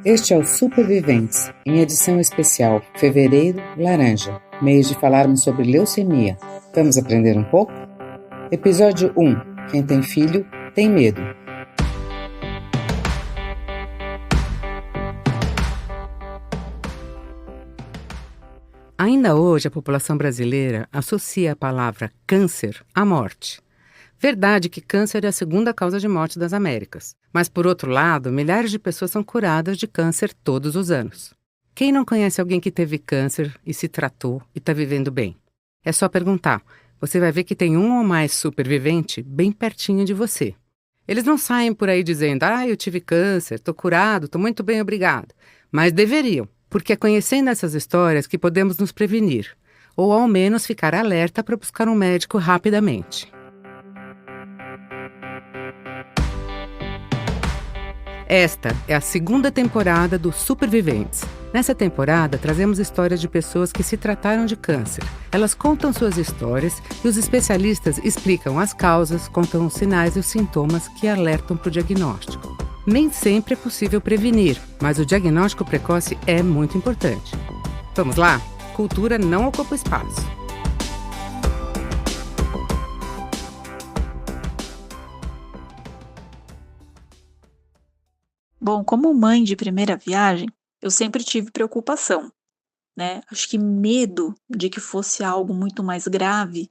Este é o Superviventes, em edição especial Fevereiro Laranja, mês de falarmos sobre leucemia. Vamos aprender um pouco? Episódio 1. Quem tem filho tem medo. Ainda hoje, a população brasileira associa a palavra câncer à morte. Verdade que câncer é a segunda causa de morte das Américas. Mas, por outro lado, milhares de pessoas são curadas de câncer todos os anos. Quem não conhece alguém que teve câncer e se tratou e está vivendo bem? É só perguntar. Você vai ver que tem um ou mais supervivente bem pertinho de você. Eles não saem por aí dizendo, eu tive câncer, estou curado, estou muito bem, obrigado. Mas deveriam, porque é conhecendo essas histórias que podemos nos prevenir, ou ao menos ficar alerta para buscar um médico rapidamente. Esta é a segunda temporada do Superviventes. Nessa temporada, trazemos histórias de pessoas que se trataram de câncer. Elas contam suas histórias e os especialistas explicam as causas, contam os sinais e os sintomas que alertam para o diagnóstico. Nem sempre é possível prevenir, mas o diagnóstico precoce é muito importante. Vamos lá? Cultura não ocupa espaço. Bom, como mãe de primeira viagem, eu sempre tive preocupação, né? Acho que medo de que fosse algo muito mais grave,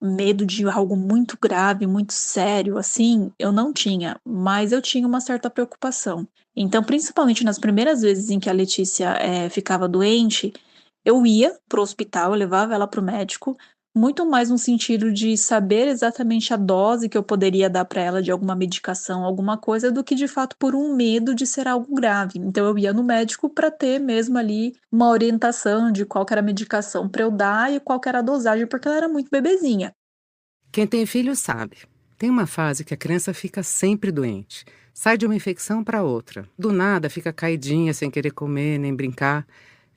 medo de algo muito grave, muito sério, assim, eu não tinha, mas eu tinha uma certa preocupação. Então, principalmente nas primeiras vezes em que a Letícia ficava doente, eu ia para o hospital, eu levava ela para o médico, muito mais no sentido de saber exatamente a dose que eu poderia dar para ela de alguma medicação, alguma coisa, do que de fato por um medo de ser algo grave. Então eu ia no médico para ter mesmo ali uma orientação de qual que era a medicação para eu dar e qual que era a dosagem, porque ela era muito bebezinha. Quem tem filho sabe. Tem uma fase que a criança fica sempre doente. Sai de uma infecção para outra. Do nada fica caidinha, sem querer comer nem brincar.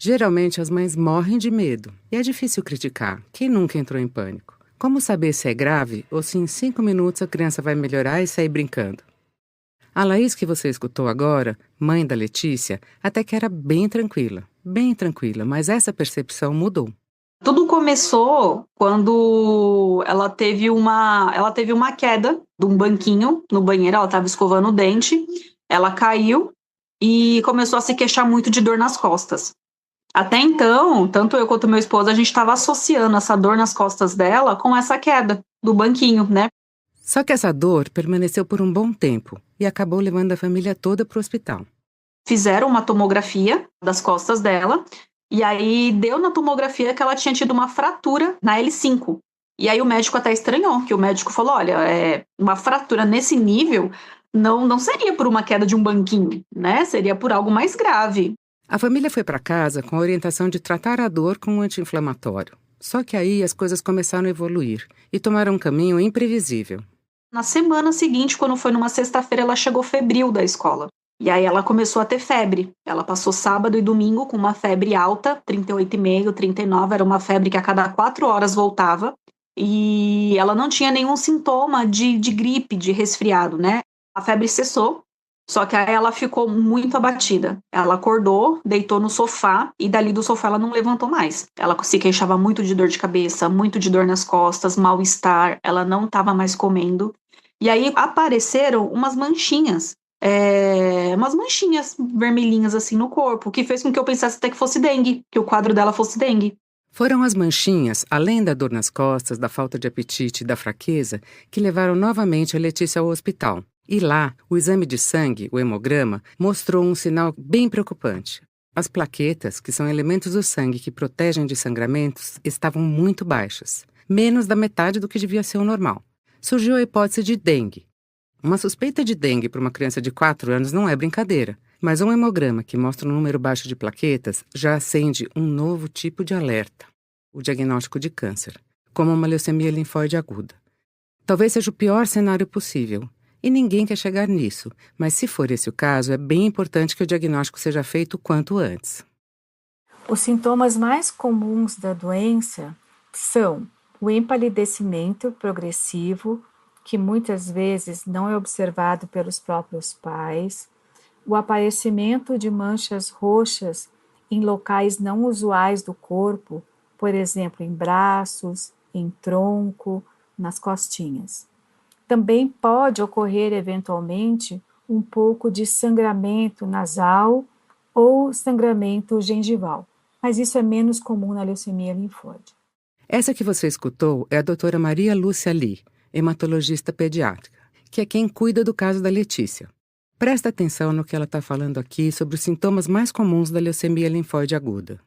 Geralmente as mães morrem de medo. E é difícil criticar. Quem nunca entrou em pânico? Como saber se é grave ou se em 5 minutos a criança vai melhorar e sair brincando? A Laís que você escutou agora, mãe da Letícia, até que era bem tranquila, mas essa percepção mudou. Tudo começou quando ela teve uma queda de um banquinho no banheiro, ela estava escovando o dente, ela caiu e começou a se queixar muito de dor nas costas. Até então, tanto eu quanto meu esposo, a gente estava associando essa dor nas costas dela com essa queda do banquinho, né? Só que essa dor permaneceu por um bom tempo e acabou levando a família toda para o hospital. Fizeram uma tomografia das costas dela e aí deu na tomografia que ela tinha tido uma fratura na L5. E aí o médico até estranhou, que o médico falou, olha, uma fratura nesse nível não seria por uma queda de um banquinho, né? Seria por algo mais grave. A família foi para casa com a orientação de tratar a dor com um anti-inflamatório. Só que aí as coisas começaram a evoluir e tomaram um caminho imprevisível. Na semana seguinte, quando foi numa sexta-feira, ela chegou febril da escola. E aí ela começou a ter febre. Ela passou sábado e domingo com uma febre alta, 38,5, 39, era uma febre que a cada 4 horas voltava. E ela não tinha nenhum sintoma de gripe, de resfriado, né? A febre cessou, só que aí ela ficou muito abatida. Ela acordou, deitou no sofá e dali do sofá ela não levantou mais. Ela se queixava muito de dor de cabeça, muito de dor nas costas, mal-estar, ela não estava mais comendo. E aí apareceram umas manchinhas vermelhinhas assim no corpo, que fez com que eu pensasse até que fosse dengue, que o quadro dela fosse dengue. Foram as manchinhas, além da dor nas costas, da falta de apetite e da fraqueza, que levaram novamente a Letícia ao hospital. E lá, o exame de sangue, o hemograma, mostrou um sinal bem preocupante. As plaquetas, que são elementos do sangue que protegem de sangramentos, estavam muito baixas, menos da metade do que devia ser o normal. Surgiu a hipótese de dengue. Uma suspeita de dengue para uma criança de 4 anos não é brincadeira, mas um hemograma que mostra um número baixo de plaquetas já acende um novo tipo de alerta, o diagnóstico de câncer, como uma leucemia linfóide aguda. Talvez seja o pior cenário possível, e ninguém quer chegar nisso, mas se for esse o caso, é bem importante que o diagnóstico seja feito o quanto antes. Os sintomas mais comuns da doença são o empalidecimento progressivo, que muitas vezes não é observado pelos próprios pais, o aparecimento de manchas roxas em locais não usuais do corpo, por exemplo, em braços, em tronco, nas costinhas. Também pode ocorrer, eventualmente, um pouco de sangramento nasal ou sangramento gengival, mas isso é menos comum na leucemia linfóide. Essa que você escutou é a doutora Maria Lúcia Lee, hematologista pediátrica, que é quem cuida do caso da Letícia. Presta atenção no que ela está falando aqui sobre os sintomas mais comuns da leucemia linfóide aguda.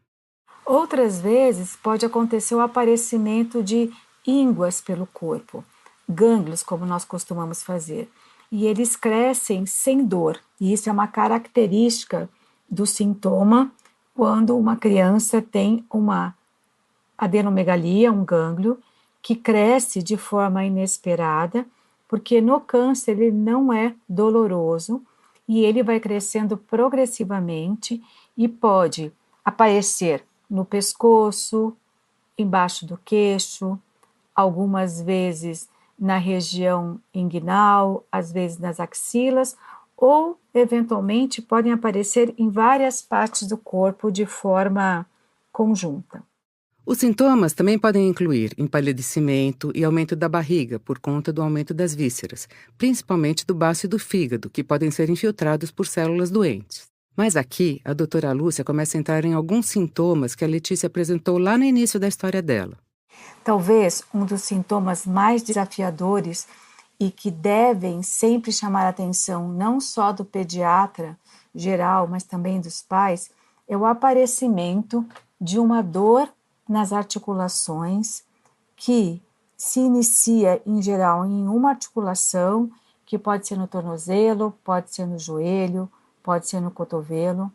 Outras vezes pode acontecer o aparecimento de ínguas pelo corpo, gânglios, como nós costumamos fazer, e eles crescem sem dor. E isso é uma característica do sintoma quando uma criança tem uma adenomegalia, um gânglio, que cresce de forma inesperada, porque no câncer ele não é doloroso e ele vai crescendo progressivamente e pode aparecer no pescoço, embaixo do queixo, algumas vezes na região inguinal, às vezes nas axilas, ou eventualmente podem aparecer em várias partes do corpo de forma conjunta. Os sintomas também podem incluir empalidecimento e aumento da barriga por conta do aumento das vísceras, principalmente do baço e do fígado, que podem ser infiltrados por células doentes. Mas aqui, a doutora Lúcia começa a entrar em alguns sintomas que a Letícia apresentou lá no início da história dela. Talvez um dos sintomas mais desafiadores e que devem sempre chamar a atenção não só do pediatra geral, mas também dos pais, é o aparecimento de uma dor nas articulações que se inicia em geral em uma articulação, que pode ser no tornozelo, pode ser no joelho, pode ser no cotovelo.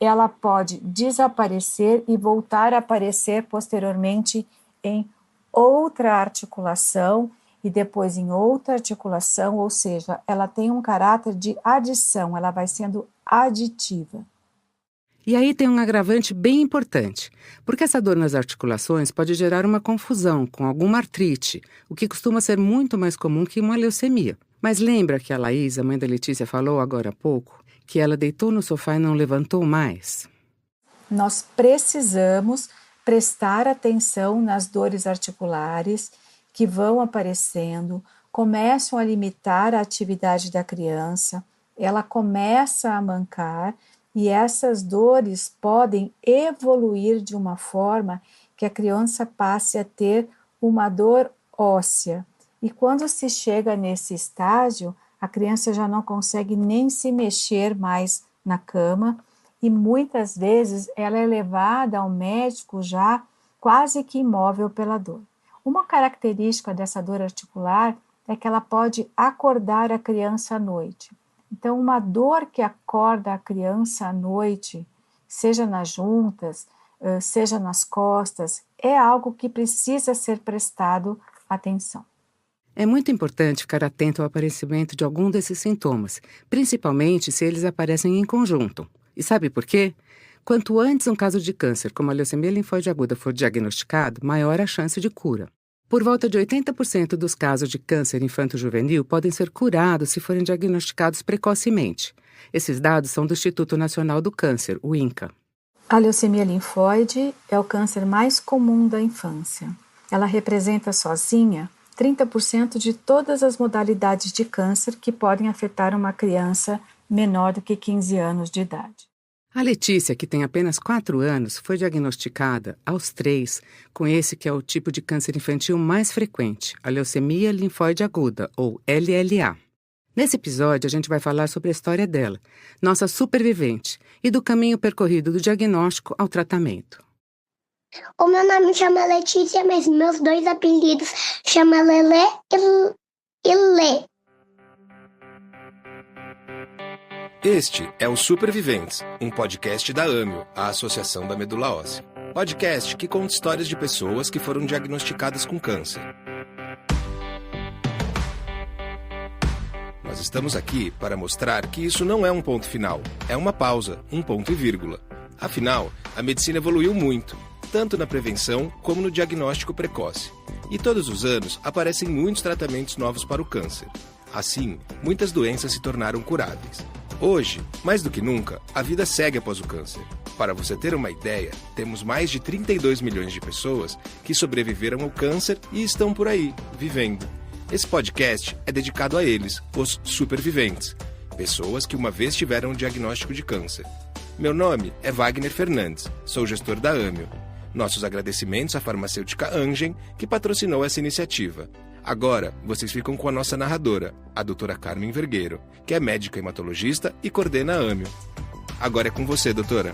Ela pode desaparecer e voltar a aparecer posteriormente em outra articulação e depois em outra articulação, ou seja, ela tem um caráter de adição, ela vai sendo aditiva. E aí tem um agravante bem importante, porque essa dor nas articulações pode gerar uma confusão com alguma artrite, o que costuma ser muito mais comum que uma leucemia. Mas lembra que a Laís, a mãe da Letícia, falou agora há pouco que ela deitou no sofá e não levantou mais? Nós precisamos prestar atenção nas dores articulares que vão aparecendo, começam a limitar a atividade da criança, ela começa a mancar, e essas dores podem evoluir de uma forma que a criança passe a ter uma dor óssea. E quando se chega nesse estágio, a criança já não consegue nem se mexer mais na cama e muitas vezes ela é levada ao médico já quase que imóvel pela dor. Uma característica dessa dor articular é que ela pode acordar a criança à noite. Então, uma dor que acorda a criança à noite, seja nas juntas, seja nas costas, é algo que precisa ser prestado atenção. É muito importante ficar atento ao aparecimento de algum desses sintomas, principalmente se eles aparecem em conjunto. E sabe por quê? Quanto antes um caso de câncer, como a leucemia linfóide aguda, for diagnosticado, maior a chance de cura. Por volta de 80% dos casos de câncer infanto-juvenil podem ser curados se forem diagnosticados precocemente. Esses dados são do Instituto Nacional do Câncer, o INCA. A leucemia linfóide é o câncer mais comum da infância. Ela representa sozinha 30% de todas as modalidades de câncer que podem afetar uma criança menor do que 15 anos de idade. A Letícia, que tem apenas 4 anos, foi diagnosticada aos 3 com esse que é o tipo de câncer infantil mais frequente, a leucemia linfóide aguda, ou LLA. Nesse episódio, a gente vai falar sobre a história dela, nossa supervivente, e do caminho percorrido do diagnóstico ao tratamento. O meu nome chama Letícia, mas meus 2 apelidos chamam Lelê e Lê. Este é o Superviventes, um podcast da AMIO, a Associação da Medula Óssea. Podcast que conta histórias de pessoas que foram diagnosticadas com câncer. Nós estamos aqui para mostrar que isso não é um ponto final, é uma pausa, um ponto e vírgula. Afinal, a medicina evoluiu muito, tanto na prevenção como no diagnóstico precoce. E todos os anos aparecem muitos tratamentos novos para o câncer. Assim, muitas doenças se tornaram curáveis. Hoje, mais do que nunca, a vida segue após o câncer. Para você ter uma ideia, temos mais de 32 milhões de pessoas que sobreviveram ao câncer e estão por aí, vivendo. Esse podcast é dedicado a eles, os superviventes, pessoas que uma vez tiveram um diagnóstico de câncer. Meu nome é Wagner Fernandes, sou gestor da Amil. Nossos agradecimentos à farmacêutica Angen, que patrocinou essa iniciativa. Agora, vocês ficam com a nossa narradora, a doutora Carmen Vergueiro, que é médica hematologista e coordena a Amil. Agora é com você, doutora.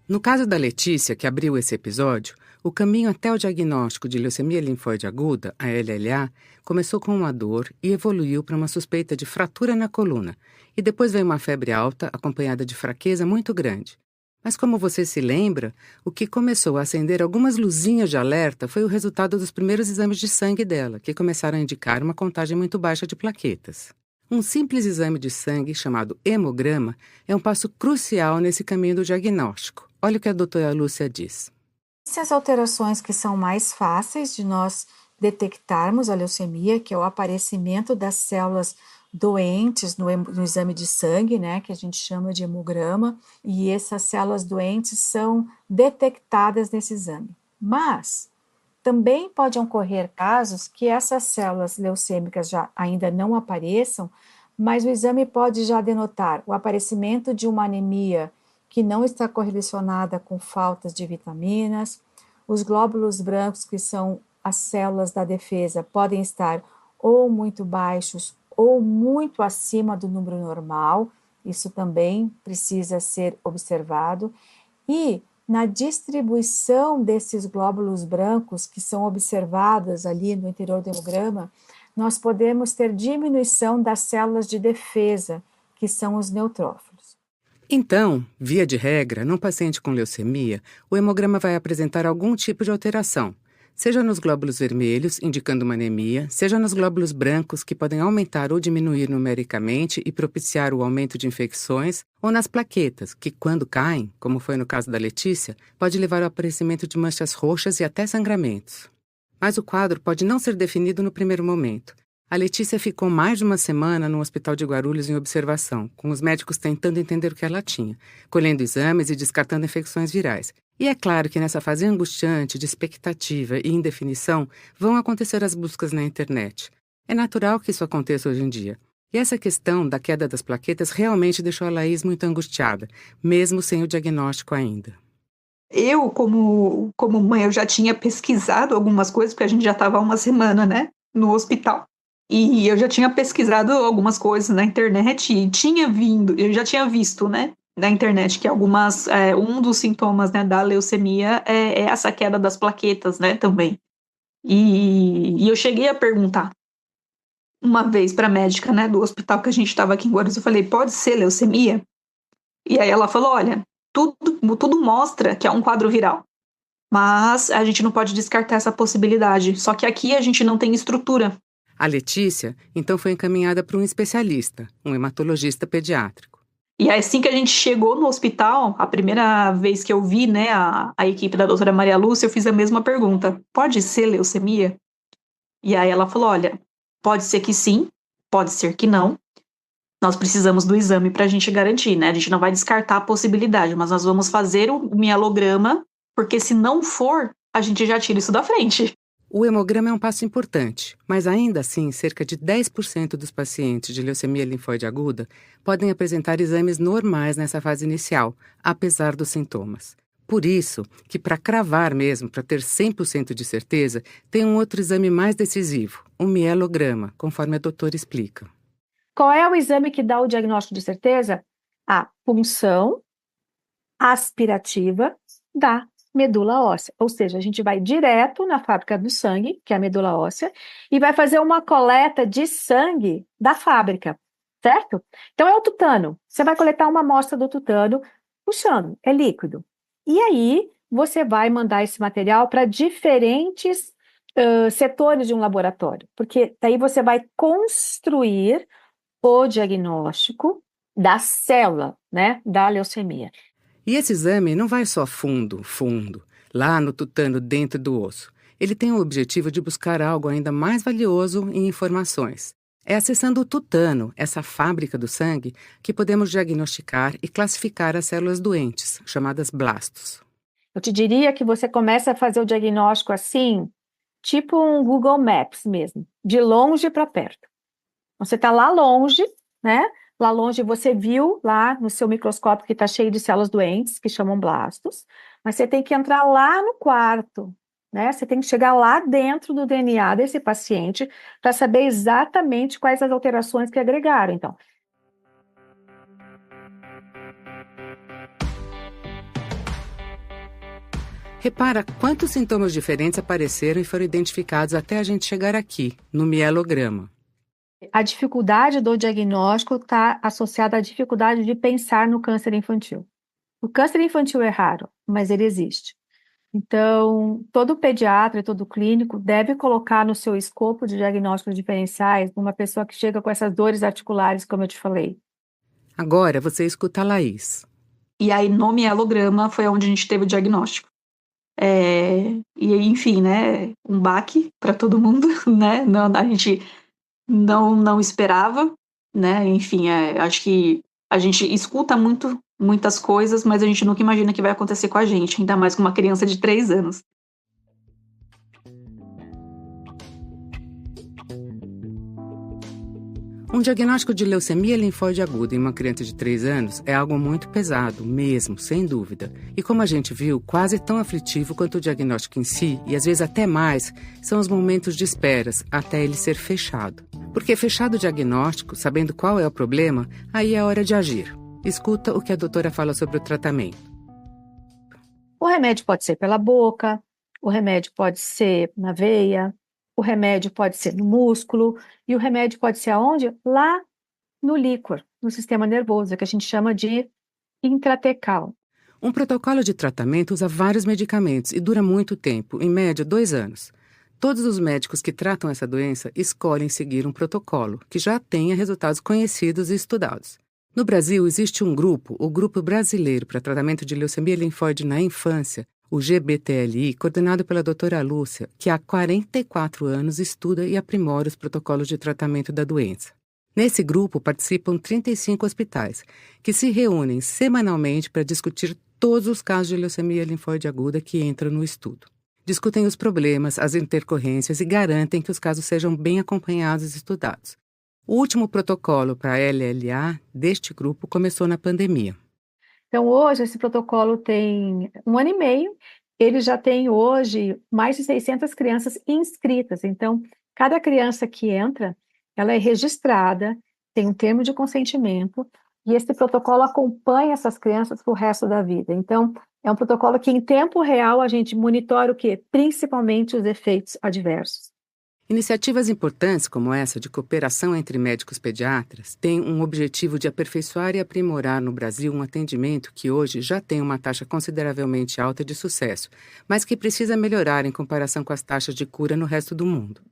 No caso da Letícia, que abriu esse episódio, o caminho até o diagnóstico de leucemia linfóide aguda, a LLA, começou com uma dor e evoluiu para uma suspeita de fratura na coluna, e depois veio uma febre alta acompanhada de fraqueza muito grande. Mas como você se lembra, o que começou a acender algumas luzinhas de alerta foi o resultado dos primeiros exames de sangue dela, que começaram a indicar uma contagem muito baixa de plaquetas. Um simples exame de sangue, chamado hemograma, é um passo crucial nesse caminho do diagnóstico. Olha o que a doutora Lúcia diz. Essas alterações que são mais fáceis de nós detectarmos a leucemia, que é o aparecimento das células doentes no exame de sangue, né, que a gente chama de hemograma, e essas células doentes são detectadas nesse exame. Mas também podem ocorrer casos que essas células leucêmicas já ainda não apareçam, mas o exame pode já denotar o aparecimento de uma anemia que não está correlacionada com faltas de vitaminas, os glóbulos brancos, que são as células da defesa, podem estar ou muito baixos ou muito acima do número normal, isso também precisa ser observado, e na distribuição desses glóbulos brancos que são observados ali no interior do hemograma, nós podemos ter diminuição das células de defesa, que são os neutrófilos. Então, via de regra, num paciente com leucemia, o hemograma vai apresentar algum tipo de alteração, seja nos glóbulos vermelhos, indicando uma anemia, seja nos glóbulos brancos, que podem aumentar ou diminuir numericamente e propiciar o aumento de infecções, ou nas plaquetas, que quando caem, como foi no caso da Letícia, pode levar ao aparecimento de manchas roxas e até sangramentos. Mas o quadro pode não ser definido no primeiro momento. A Letícia ficou mais de uma semana no hospital de Guarulhos em observação, com os médicos tentando entender o que ela tinha, colhendo exames e descartando infecções virais. E é claro que nessa fase angustiante de expectativa e indefinição vão acontecer as buscas na internet. É natural que isso aconteça hoje em dia. E essa questão da queda das plaquetas realmente deixou a Laís muito angustiada, mesmo sem o diagnóstico ainda. Eu, como mãe, eu já tinha pesquisado algumas coisas, porque a gente já estava há uma semana, né, no hospital. E eu já tinha pesquisado algumas coisas na internet e eu já tinha visto, né, na internet que um dos sintomas, né, da leucemia é essa queda das plaquetas, né, também. E eu cheguei a perguntar uma vez para a médica, né, do hospital que a gente estava aqui em Guarulhos, eu falei, pode ser leucemia? E aí ela falou, olha, tudo mostra que é um quadro viral, mas a gente não pode descartar essa possibilidade, só que aqui a gente não tem estrutura. A Letícia, então, foi encaminhada para um especialista, um hematologista pediátrico. E assim que a gente chegou no hospital, a primeira vez que eu vi, né, a equipe da doutora Maria Lúcia, eu fiz a mesma pergunta, pode ser leucemia? E aí ela falou, olha, pode ser que sim, pode ser que não, nós precisamos do exame para a gente garantir, né, a gente não vai descartar a possibilidade, mas nós vamos fazer o mielograma, porque se não for, a gente já tira isso da frente. O hemograma é um passo importante, mas ainda assim, cerca de 10% dos pacientes de leucemia linfóide aguda podem apresentar exames normais nessa fase inicial, apesar dos sintomas. Por isso, que para cravar mesmo, para ter 100% de certeza, tem um outro exame mais decisivo, o mielograma, conforme a doutora explica. Qual é o exame que dá o diagnóstico de certeza? A punção aspirativa da medula óssea, ou seja, a gente vai direto na fábrica do sangue, que é a medula óssea, e vai fazer uma coleta de sangue da fábrica, certo? Então é o tutano, você vai coletar uma amostra do tutano, puxando, é líquido. E aí você vai mandar esse material para diferentes setores de um laboratório, porque daí você vai construir o diagnóstico da célula, né, da leucemia. E esse exame não vai só fundo. lá no tutano dentro do osso. Ele tem o objetivo de buscar algo ainda mais valioso em informações. É acessando o tutano, essa fábrica do sangue, que podemos diagnosticar e classificar as células doentes, chamadas blastos. Eu te diria que você começa a fazer o diagnóstico assim, tipo um Google Maps mesmo, de longe para perto. Você está lá longe, né? Lá longe você viu lá no seu microscópio que está cheio de células doentes, que chamam blastos, mas você tem que entrar lá no quarto, né? Você tem que chegar lá dentro do DNA desse paciente para saber exatamente quais as alterações que agregaram. Então, Repara quantos sintomas diferentes apareceram e foram identificados até a gente chegar aqui, no mielograma. a dificuldade do diagnóstico está associada à dificuldade de pensar no câncer infantil. O câncer infantil é raro, mas ele existe. Então, todo pediatra e todo clínico deve colocar no seu escopo de diagnósticos diferenciais uma pessoa que chega com essas dores articulares, como eu te falei. Agora você escuta a Laís. E aí, no mielograma, foi onde a gente teve o diagnóstico. E enfim, né, um baque para todo mundo, né, não, a gente não esperava, né, enfim, acho que a gente escuta muitas coisas, mas a gente nunca imagina que vai acontecer com a gente, ainda mais com uma criança de 3 anos. Um diagnóstico de leucemia linfóide aguda em uma criança de 3 anos é algo muito pesado, mesmo, sem dúvida. E como a gente viu, quase tão aflitivo quanto o diagnóstico em si, e às vezes até mais, são os momentos de esperas até ele ser fechado. Porque fechado o diagnóstico, sabendo qual é o problema, aí é hora de agir. Escuta o que a doutora fala sobre o tratamento. O remédio pode ser pela boca, o remédio pode ser na veia, o remédio pode ser no músculo, e o remédio pode ser aonde? Lá no líquor, no sistema nervoso, que a gente chama de intratecal. Um protocolo de tratamento usa vários medicamentos e dura muito tempo, em média 2 anos. Todos os médicos que tratam essa doença escolhem seguir um protocolo, que já tenha resultados conhecidos e estudados. No Brasil, existe um grupo, o Grupo Brasileiro para Tratamento de Leucemia Linfóide na Infância, o GBTLI, coordenado pela doutora Lúcia, que há 44 anos estuda e aprimora os protocolos de tratamento da doença. Nesse grupo participam 35 hospitais, que se reúnem semanalmente para discutir todos os casos de leucemia linfóide aguda que entram no estudo. Discutem os problemas, as intercorrências e garantem que os casos sejam bem acompanhados e estudados. O último protocolo para a LLA deste grupo começou na pandemia. Então, hoje, esse protocolo tem 1 ano e meio, ele já tem hoje mais de 600 crianças inscritas. Então, cada criança que entra, ela é registrada, tem um termo de consentimento, e esse protocolo acompanha essas crianças para o resto da vida. Então, é um protocolo que, em tempo real, a gente monitora o quê? Principalmente os efeitos adversos. Iniciativas importantes como essa de cooperação entre médicos pediatras têm um objetivo de aperfeiçoar e aprimorar no Brasil um atendimento que hoje já tem uma taxa consideravelmente alta de sucesso, mas que precisa melhorar em comparação com as taxas de cura no resto do mundo.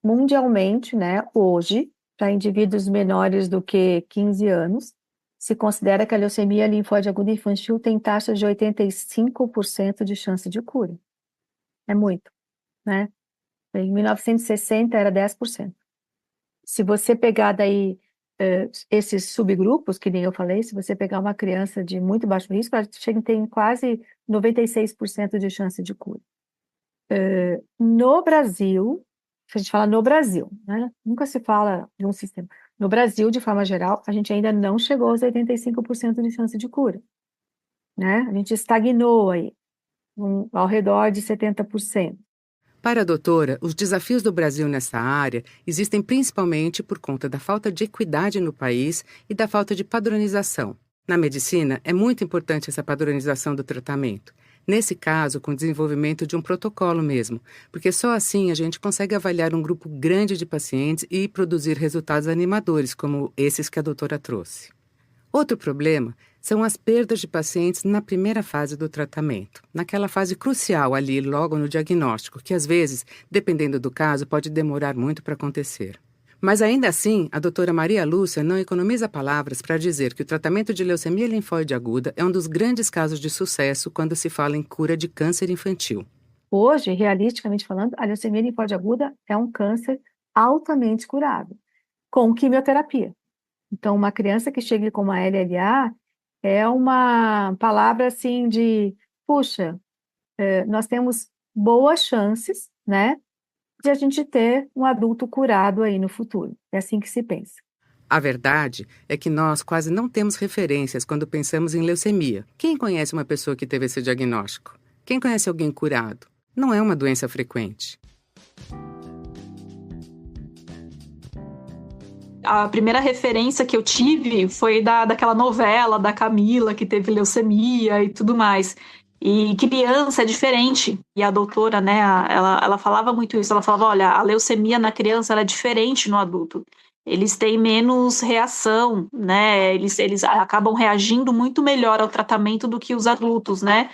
Mundialmente, né, hoje, para indivíduos menores do que 15 anos, se considera que a leucemia linfóide aguda infantil tem taxas de 85% de chance de cura. É muito, né? Em 1960 era 10%. Se você pegar daí esses subgrupos, que nem eu falei, se você pegar uma criança de muito baixo risco, ela tem quase 96% de chance de cura. No Brasil, se a gente fala no Brasil, né? Nunca se fala de um sistema. No Brasil, de forma geral, a gente ainda não chegou aos 85% de chance de cura, né? A gente estagnou aí, ao redor de 70%. Para a doutora, os desafios do Brasil nessa área existem principalmente por conta da falta de equidade no país e da falta de padronização. Na medicina, é muito importante essa padronização do tratamento. Nesse caso, com o desenvolvimento de um protocolo mesmo, porque só assim a gente consegue avaliar um grupo grande de pacientes e produzir resultados animadores, como esses que a doutora trouxe. Outro problema são as perdas de pacientes na primeira fase do tratamento, naquela fase crucial ali, logo no diagnóstico, que às vezes, dependendo do caso, pode demorar muito para acontecer. Mas ainda assim, a doutora Maria Lúcia não economiza palavras para dizer que o tratamento de leucemia linfóide aguda é um dos grandes casos de sucesso quando se fala em cura de câncer infantil. Hoje, realisticamente falando, a leucemia linfóide aguda é um câncer altamente curável, com quimioterapia. Então, uma criança que chegue com uma LLA é uma palavra assim de, puxa, nós temos boas chances, né, de a gente ter um adulto curado aí no futuro. É assim que se pensa. A verdade é que nós quase não temos referências quando pensamos em leucemia. Quem conhece uma pessoa que teve esse diagnóstico? Quem conhece alguém curado? Não é uma doença frequente. A primeira referência que eu tive foi daquela novela da Camila, que teve leucemia e tudo mais. E criança é diferente. E a doutora, né, ela falava muito isso. Ela falava, olha, a leucemia na criança ela é diferente no adulto. Eles têm menos reação, né? Eles acabam reagindo muito melhor ao tratamento do que os adultos, né?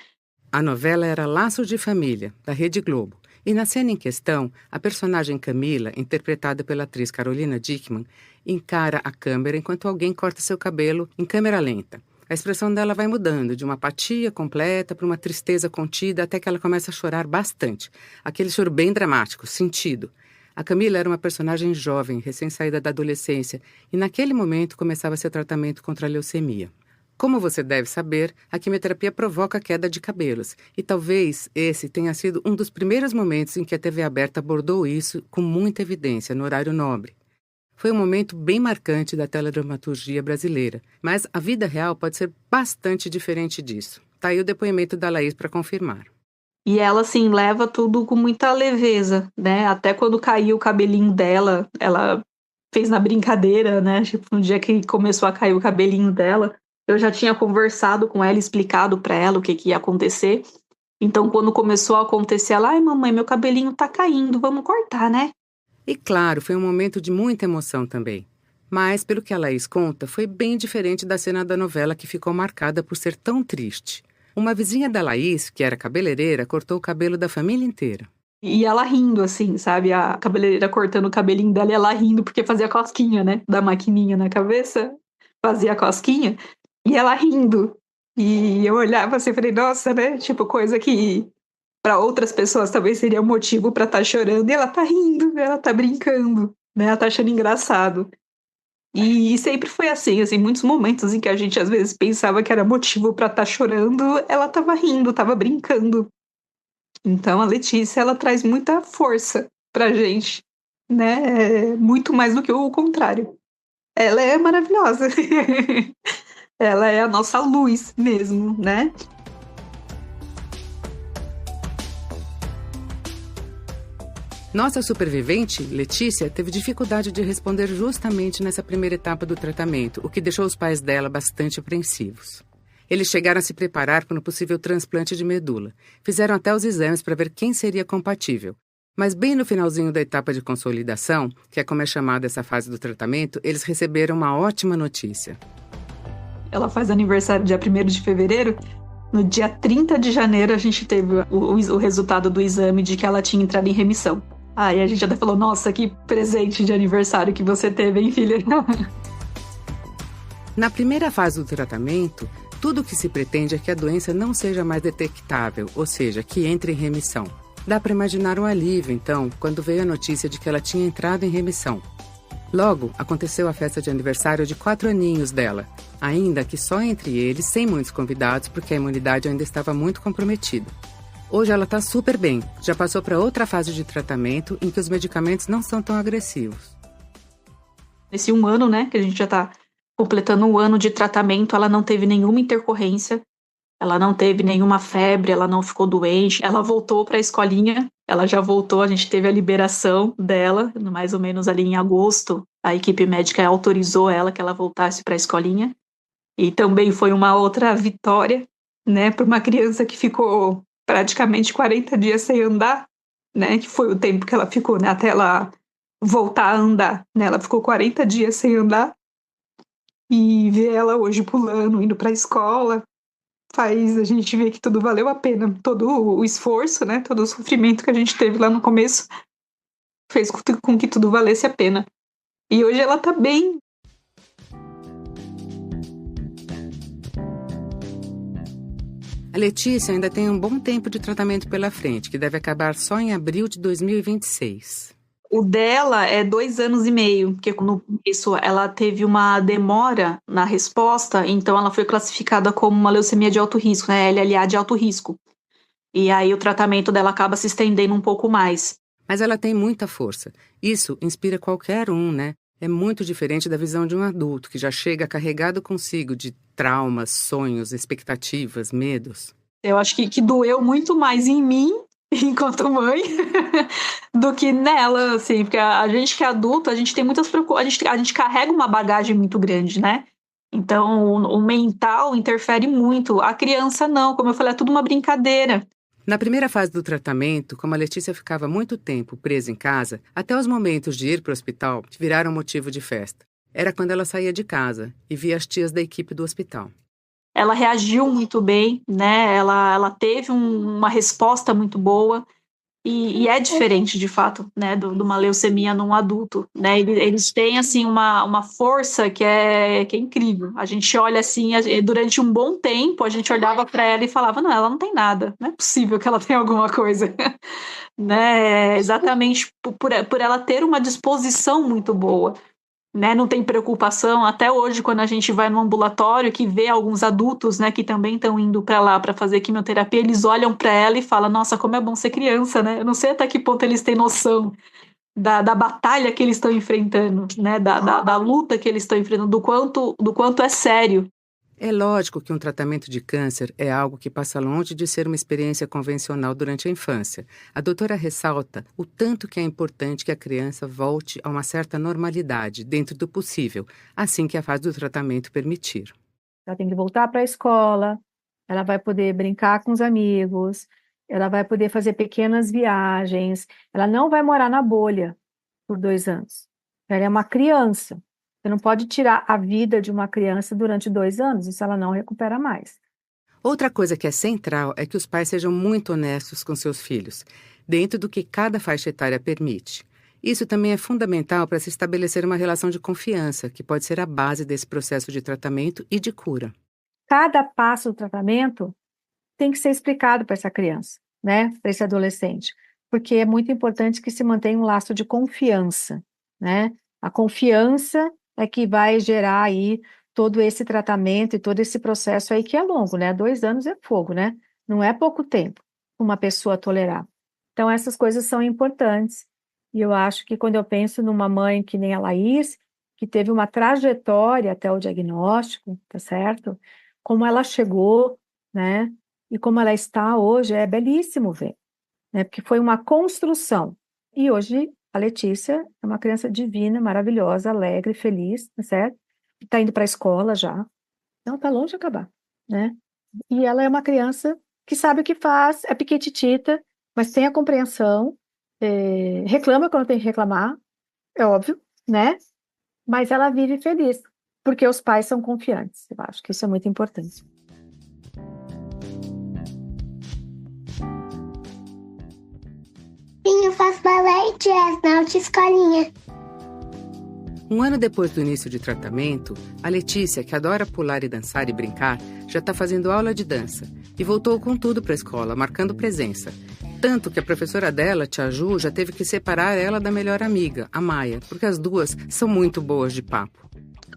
A novela era Laços de Família, da Rede Globo. E na cena em questão, a personagem Camila, interpretada pela atriz Carolina Dickmann, encara a câmera enquanto alguém corta seu cabelo em câmera lenta. A expressão dela vai mudando de uma apatia completa para uma tristeza contida até que ela começa a chorar bastante. Aquele choro bem dramático, sentido. A Camila era uma personagem jovem, recém-saída da adolescência, e naquele momento começava seu tratamento contra a leucemia. Como você deve saber, a quimioterapia provoca queda de cabelos, e talvez esse tenha sido um dos primeiros momentos em que a TV aberta abordou isso com muita evidência no horário nobre. Foi um momento bem marcante da teledramaturgia brasileira, mas a vida real pode ser bastante diferente disso. Tá aí o depoimento da Laís para confirmar. E ela, assim, leva tudo com muita leveza, né? Até quando caiu o cabelinho dela, ela fez na brincadeira, né? Tipo, no dia que começou a cair o cabelinho dela, eu já tinha conversado com ela, explicado para ela o que ia acontecer. Então, quando começou a acontecer, ela, ai, mamãe, meu cabelinho tá caindo, vamos cortar, né? E claro, foi um momento de muita emoção também. Mas, pelo que a Laís conta, foi bem diferente da cena da novela que ficou marcada por ser tão triste. Uma vizinha da Laís, que era cabeleireira, cortou o cabelo da família inteira. E ela rindo, assim, sabe? A cabeleireira cortando o cabelinho dela e ela rindo porque fazia cosquinha, né? Da maquininha na cabeça, fazia cosquinha. E ela rindo. E eu olhava assim e falei, nossa, né? Tipo, coisa que para outras pessoas talvez seria um motivo para estar chorando. E ela tá rindo, ela tá brincando, né? Ela tá achando engraçado. E sempre foi assim, muitos momentos em que a gente às vezes pensava que era motivo para estar chorando, ela tava rindo, tava brincando. Então a Letícia, ela traz muita força pra gente, né? Muito mais do que o contrário. Ela é maravilhosa. Ela é a nossa luz mesmo, né? Nossa supervivente, Letícia, teve dificuldade de responder justamente nessa primeira etapa do tratamento, o que deixou os pais dela bastante apreensivos. Eles chegaram a se preparar para um possível transplante de medula. Fizeram até os exames para ver quem seria compatível. Mas bem no finalzinho da etapa de consolidação, que é como é chamada essa fase do tratamento, eles receberam uma ótima notícia. Ela faz aniversário dia 1º de fevereiro. No dia 30 de janeiro, a gente teve o resultado do exame de que ela tinha entrado em remissão. Aí a gente até falou, nossa, que presente de aniversário que você teve, hein, filha? Na primeira fase do tratamento, tudo o que se pretende é que a doença não seja mais detectável, ou seja, que entre em remissão. Dá para imaginar um alívio, então, quando veio a notícia de que ela tinha entrado em remissão. Logo, aconteceu a festa de aniversário de 4 aninhos dela, ainda que só entre eles, sem muitos convidados, porque a imunidade ainda estava muito comprometida. Hoje ela está super bem, já passou para outra fase de tratamento em que os medicamentos não são tão agressivos. Nesse 1 ano, né, que a gente já está completando 1 ano de tratamento, ela não teve nenhuma intercorrência, ela não teve nenhuma febre, ela não ficou doente, ela voltou para a escolinha, ela já voltou, a gente teve a liberação dela, mais ou menos ali em agosto, a equipe médica autorizou ela que ela voltasse para a escolinha, e também foi uma outra vitória, né, para uma criança que ficou praticamente 40 dias sem andar, né, que foi o tempo que ela ficou, né, até ela voltar a andar, né, ela ficou 40 dias sem andar, e ver ela hoje pulando, indo para a escola, faz a gente ver que tudo valeu a pena, todo o esforço, né, todo o sofrimento que a gente teve lá no começo, fez com que tudo valesse a pena. E hoje ela tá bem. A Letícia ainda tem um bom tempo de tratamento pela frente, que deve acabar só em abril de 2026. O dela é 2 anos e meio, porque no começo ela teve uma demora na resposta, então ela foi classificada como uma leucemia de alto risco, né? LLA de alto risco. E aí o tratamento dela acaba se estendendo um pouco mais. Mas ela tem muita força. Isso inspira qualquer um, né? É muito diferente da visão de um adulto que já chega carregado consigo de traumas, sonhos, expectativas, medos. Eu acho que doeu muito mais em mim, enquanto mãe, do que nela, assim, porque a gente que é adulto, a gente tem muitas preocupações, a gente carrega uma bagagem muito grande, né? Então, o mental interfere muito. A criança não, como eu falei, é tudo uma brincadeira. Na primeira fase do tratamento, como a Letícia ficava muito tempo presa em casa, até os momentos de ir para o hospital viraram motivo de festa. Era quando ela saía de casa e via as tias da equipe do hospital. Ela reagiu muito bem, né? Ela teve uma resposta muito boa. E é diferente, de fato, né, de uma leucemia num adulto, né? Eles têm, assim, uma força que é incrível. A gente olha, assim, durante um bom tempo, a gente olhava para ela e falava, não, ela não tem nada, não é possível que ela tenha alguma coisa, né? Exatamente por ela ter uma disposição muito boa. Né, não tem preocupação, até hoje quando a gente vai no ambulatório que vê alguns adultos, né, que também estão indo para lá para fazer quimioterapia, eles olham para ela e falam, nossa, como é bom ser criança, né? Eu não sei até que ponto eles têm noção da batalha que eles estão enfrentando, né, da luta que eles estão enfrentando, do quanto é sério. É lógico que um tratamento de câncer é algo que passa longe de ser uma experiência convencional durante a infância. A doutora ressalta o tanto que é importante que a criança volte a uma certa normalidade, dentro do possível, assim que a fase do tratamento permitir. Ela tem que voltar para a escola, ela vai poder brincar com os amigos, ela vai poder fazer pequenas viagens, ela não vai morar na bolha por 2 anos. Ela é uma criança. Você não pode tirar a vida de uma criança durante 2 anos, isso ela não recupera mais. Outra coisa que é central é que os pais sejam muito honestos com seus filhos, dentro do que cada faixa etária permite. Isso também é fundamental para se estabelecer uma relação de confiança, que pode ser a base desse processo de tratamento e de cura. Cada passo do tratamento tem que ser explicado para essa criança, né, para esse adolescente, porque é muito importante que se mantenha um laço de confiança, né? A confiança é que vai gerar aí todo esse tratamento e todo esse processo aí que é longo, né? 2 anos é fogo, né? Não é pouco tempo para uma pessoa tolerar. Então, essas coisas são importantes. E eu acho que quando eu penso numa mãe que nem a Laís, que teve uma trajetória até o diagnóstico, tá certo? Como ela chegou, né? E como ela está hoje, é belíssimo ver, né? Porque foi uma construção. E hoje a Letícia é uma criança divina, maravilhosa, alegre, feliz, tá certo? Está indo para a escola já. Então está longe de acabar, né? E ela é uma criança que sabe o que faz, é piquititita, mas tem a compreensão, reclama quando tem que reclamar, é óbvio, né? Mas ela vive feliz, porque os pais são confiantes. Eu acho que isso é muito importante. Sim, eu faço balé e jazz na autoescolinha. Um ano depois do início de tratamento, a Letícia, que adora pular e dançar e brincar, já está fazendo aula de dança e voltou com tudo para a escola, marcando presença. Tanto que a professora dela, Tia Ju, já teve que separar ela da melhor amiga, a Maia, porque as duas são muito boas de papo.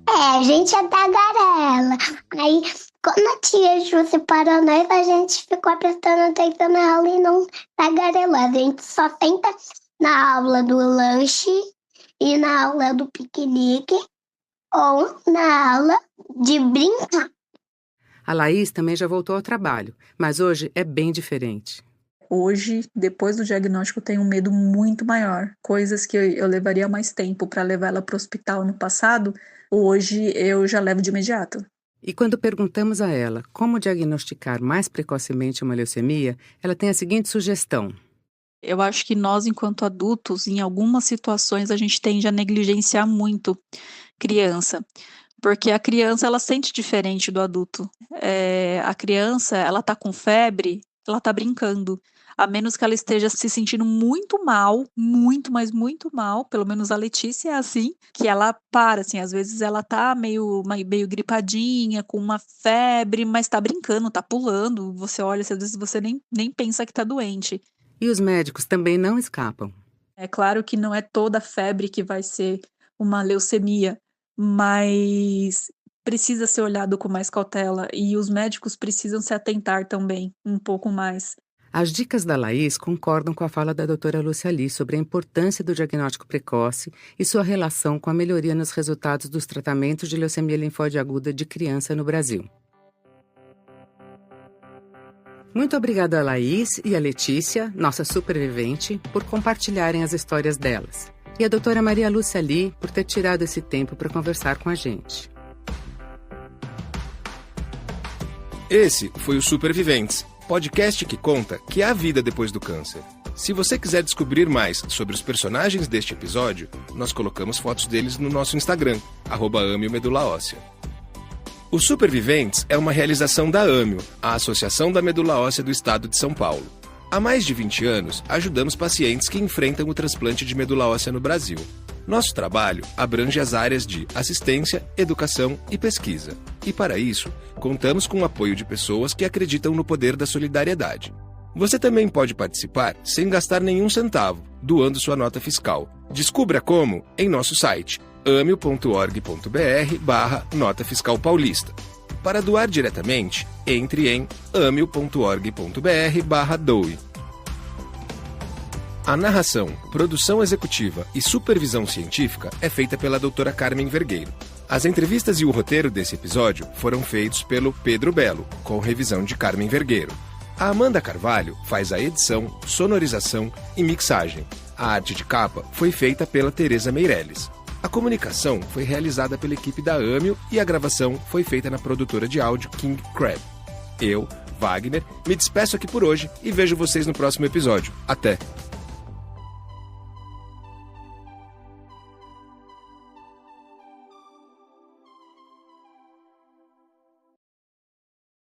A gente é tagarela. Aí, quando a tia Ju separou nós, a gente ficou prestando atenção na aula e não tagarelou. A gente só senta na aula do lanche e na aula do piquenique ou na aula de brincar. A Laís também já voltou ao trabalho, mas hoje é bem diferente. Hoje, depois do diagnóstico, eu tenho um medo muito maior. Coisas que eu levaria mais tempo para levar ela para o hospital no passado, hoje eu já levo de imediato. E quando perguntamos a ela como diagnosticar mais precocemente uma leucemia, ela tem a seguinte sugestão. Eu acho que nós, enquanto adultos, em algumas situações, a gente tende a negligenciar muito criança. Porque a criança, ela sente diferente do adulto. A criança, ela tá com febre, ela tá brincando. A menos que ela esteja se sentindo muito mal, muito, mas muito mal, pelo menos a Letícia é assim, que ela para, assim, às vezes ela tá meio gripadinha, com uma febre, mas tá brincando, tá pulando, você olha, às vezes você nem pensa que tá doente. E os médicos também não escapam. É claro que não é toda febre que vai ser uma leucemia, mas precisa ser olhado com mais cautela e os médicos precisam se atentar também um pouco mais. As dicas da Laís concordam com a fala da doutora Lúcia Lee sobre a importância do diagnóstico precoce e sua relação com a melhoria nos resultados dos tratamentos de leucemia linfóide aguda de criança no Brasil. Muito obrigada a Laís e a Letícia, nossa supervivente, por compartilharem as histórias delas. E a doutora Maria Lúcia Lee por ter tirado esse tempo para conversar com a gente. Esse foi o Superviventes, podcast que conta que há vida depois do câncer. Se você quiser descobrir mais sobre os personagens deste episódio, nós colocamos fotos deles no nosso Instagram, @AmioMedulaOssea. O Superviventes é uma realização da AMIO, a Associação da Medula Óssea do Estado de São Paulo. Há mais de 20 anos, ajudamos pacientes que enfrentam o transplante de medula óssea no Brasil. Nosso trabalho abrange as áreas de assistência, educação e pesquisa. E para isso, contamos com o apoio de pessoas que acreditam no poder da solidariedade. Você também pode participar sem gastar nenhum centavo, doando sua nota fiscal. Descubra como em nosso site amio.org.br/nota fiscal paulista. Para doar diretamente, entre em amio.org.br/doe. A narração, produção executiva e supervisão científica é feita pela doutora Carmen Vergueiro. As entrevistas e o roteiro desse episódio foram feitos pelo Pedro Belo, com revisão de Carmen Vergueiro. A Amanda Carvalho faz a edição, sonorização e mixagem. A arte de capa foi feita pela Tereza Meirelles. A comunicação foi realizada pela equipe da AMIO e a gravação foi feita na produtora de áudio King Crab. Eu, Wagner, me despeço aqui por hoje e vejo vocês no próximo episódio. Até!